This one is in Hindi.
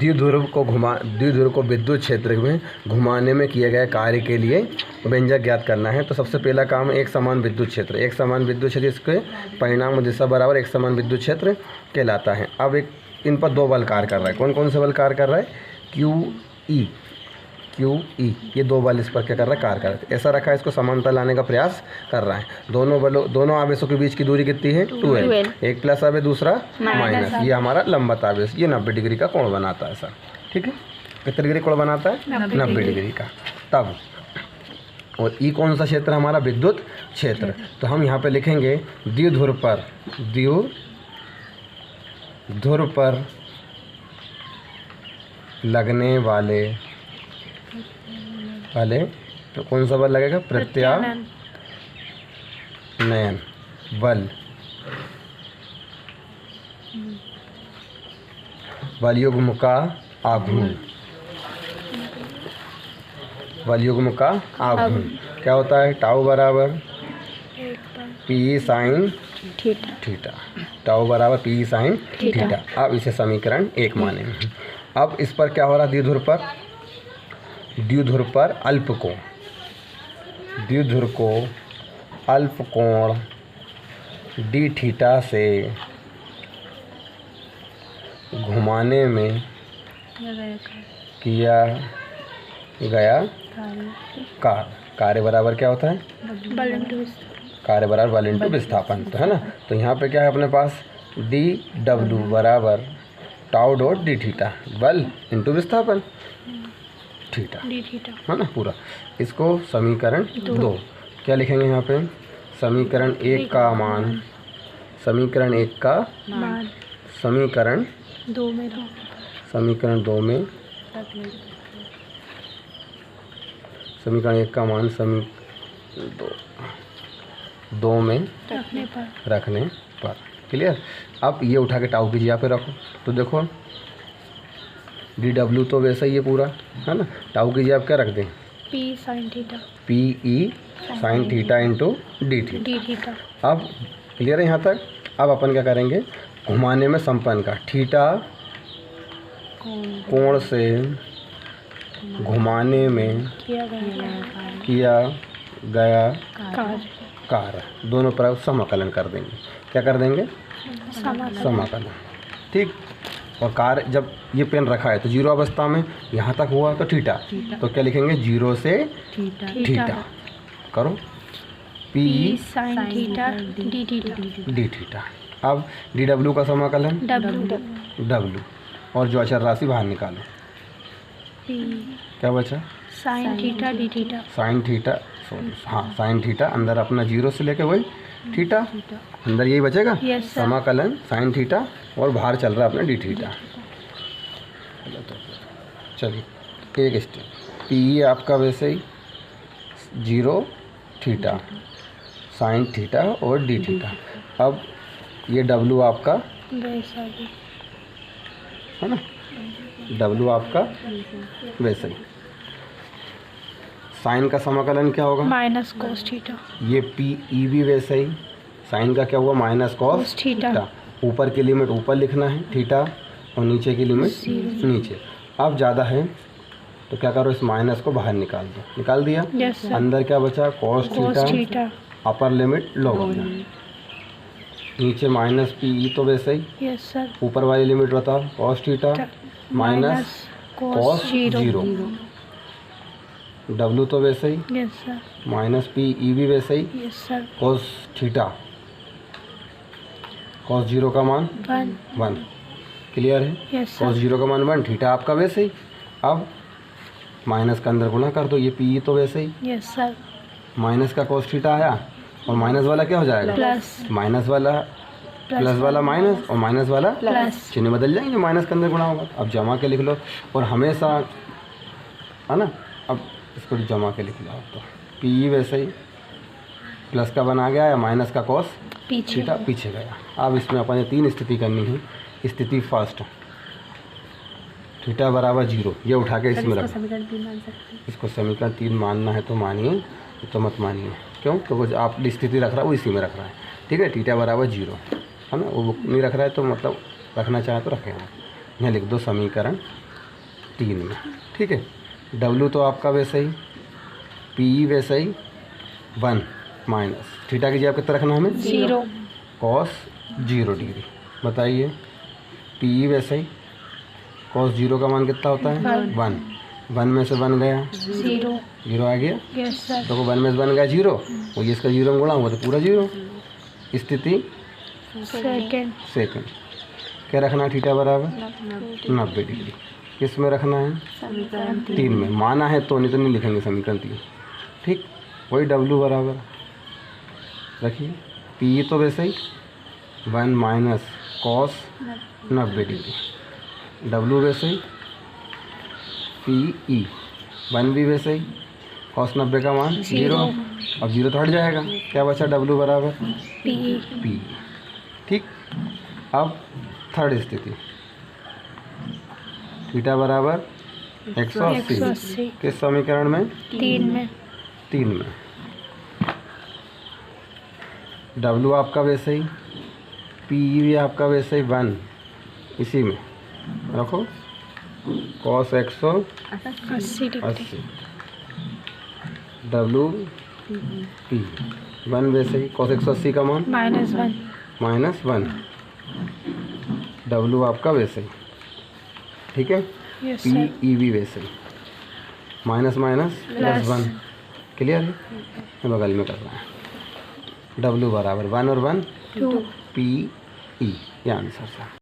द्विध्रुव को विद्युत क्षेत्र में घुमाने में किए गए कार्य के लिए व्यंजक ज्ञात करना है। तो सबसे पहला काम एक समान विद्युत क्षेत्र। एक समान विद्युत क्षेत्र इसके परिणाम दिशा बराबर एक समान विद्युत क्षेत्र कहलाता है। अब एक इन पर दो बल कार्य कर रहा है। कौन कौन से बल कार्य कर रहा है? क्यू ई ये दो बल इस पर क्या कर रहा है? कार्य कर रहा है। ऐसा रखा है, इसको समांतर लाने का प्रयास कर रहा है। दोनों आवेशों के बीच की दूरी कितनी है? 2l। एक प्लस आवेश दूसरा माइनस। ये हमारा लंबवत आवेश, ये 90 डिग्री का कोण बनाता है सर। ठीक है, कितने डिग्री कोण बनाता है? 90 डिग्री का। तब और ई कौन सा क्षेत्र? हमारा विद्युत क्षेत्र। तो हम यहाँ पे लिखेंगे द्विध्रुव पर लगने वाले तो कौन सा बल लगेगा? प्रत्यानयन बल। बलयुग्म का आघूर्ण। क्या होता है? टाउ बराबर पी साइन थीटा। टाउ बराबर पी साइन थीटा। अब इसे समीकरण 1 मानेंगे। अब इस पर क्या हो रहा? द्विध्रुव पर अल्प कोण डी थीटा से घुमाने में किया गया कार्य बराबर क्या होता है? कार्य बराबर बल इंटू विस्थापन। तो है ना, तो यहाँ पे क्या है अपने पास? डी डब्ल्यू बराबर टाउ डॉट डी थीटा, बल इंटू विस्थापन थीटा, है ना पूरा। इसको समीकरण 2 क्या लिखेंगे यहाँ पे? समीकरण 1 का मान समीकरण 1 का मान 2 में रखने पर। क्लियर। अब ये उठा के टाउ की जगह पे रखो तो देखो डी डब्ल्यू तो वैसा ही है पूरा, है ना। टाउ की जगह क्या रख दें? P E sine theta into D theta. अब क्लियर है यहाँ तक। अब अपन क्या करेंगे? घुमाने में संपन्न का थीटा कोण से घुमाने में किया गया कार्य दोनों पर समाकलन कर देंगे। क्या कर देंगे? समाकलन। ठीक। और कार्य जब ये पेन रखा है तो जीरो अवस्था में यहाँ तक हुआ तो थीटा, तो क्या लिखेंगे? 0 से थीटा करो P sine theta D theta. अब डी डब्ल्यू का समाकलन डब्ल्यू और जो अचर राशि बाहर निकालो। क्या बचा? Sine theta D theta. Sine theta अंदर अपना 0 से लेके वही थीटा, अंदर यही बचेगा। समाकलन साइन थीटा और बाहर चल रहा है अपना डी थीटा। चलिए एक स्टेप पी आपका वैसे ही 0 थीटा साइन थीटा और डी थीटा। अब ये डब्ल्यू आपका है ना, डब्ल्यू आपका वैसे ही। साइन का समाकलन क्या होगा? Minus cos theta. ये पी ई भी वैसे ही। साइन का क्या हुआ? Minus cos theta. ऊपर की लिमिट ऊपर लिखना है थीटा और नीचे की लिमिट नीचे। अब ज़्यादा है तो क्या करो? इस माइनस को बाहर निकाल दो। निकाल दिया। अंदर क्या बचा? Cos theta. Upper limit lower नीचे माइनस पी ई तो वैसे ही। ऊपर वाली लिमिट बताओ? Cos theta minus cos 0। W तो वैसे ही। माइनस पी ई भी वैसे ही। कोस थीटा कोस 0 का मान 1। क्लियर है। कोस 0 का मान 1, थीटा आपका वैसे ही। अब माइनस का अंदर गुणा कर दो। ये पी ई तो वैसे ही। माइनस का कोस थीटा आया और माइनस वाला क्या हो जाएगा? प्लस। माइनस वाला प्लस वाला माइनस और माइनस वाला प्लस, चिन्ह बदल जाएंगे। माइनस के अंदर गुणा होगा। अब जमा के लिख लो और हमेशा, है ना। अब इसको जमा के लिख लो तो पी ई वैसे ही प्लस का बना गया या माइनस का कोस थीटा पीछे गया। अब इसमें अपन ने 3 स्थिति करनी है। स्थिति फर्स्ट थीटा बराबर 0, ये उठा के इसमें रखो। इसको समीकरण 3 मानना है तो मानिए, तो मत मानिए। क्यों? तो वो आप स्थिति रख रहा है वो इसी में रख रहा है। ठीक है। थीटा बराबर 0, है ना। वो नहीं रख रहा है तो मतलब रखना चाहे तो रखेगा। यहाँ लिख दो समीकरण 3 में, ठीक है। W तो आपका वैसे ही, PE वैसे ही 1 माइनस थीटा की जगह कितना रखना हमें 0 cos 0 डिग्री। बताइए PE वैसे ही, cos 0 का मान कितना होता है 1, 1 में से 1 गया 0 0 आ गया, यस सर तो 1 में से 1 गया 0, और ये इसका 0 में गुणा हुआ तो पूरा 0। स्थिति सेकंड क्या रखना है थीटा बराबर 90 डिग्री। किस में रखना है 3 में, माना है तो, नहीं तो नहीं लिखेंगे समीकरण 3, ठीक। वही W बराबर रखिए, PE तो वैसे ही 1 माइनस cos 90 डिग्री, W वैसे ही PE 1 भी वैसे ही, cos 90 का मान 0, अब 0 तो हट जाएगा, क्या बचा W बराबर PE, ठीक। अब थर्ड स्थिति थीटा बराबर 180 किस समीकरण में 3 में 3 में। W आपका वैसे ही, PE भी आपका वैसे ही 1, इसी में रखो cos 180 W P 1 वैसे ही, cos 180 का मान -1 W आपका वैसे ही, ठीक है। यस PE भी वैसे ही, माइनस प्लस 1, क्लियर है। मैं बगल में कर रहा है W बराबर 1 और 1 2 PE, ये आंसर था।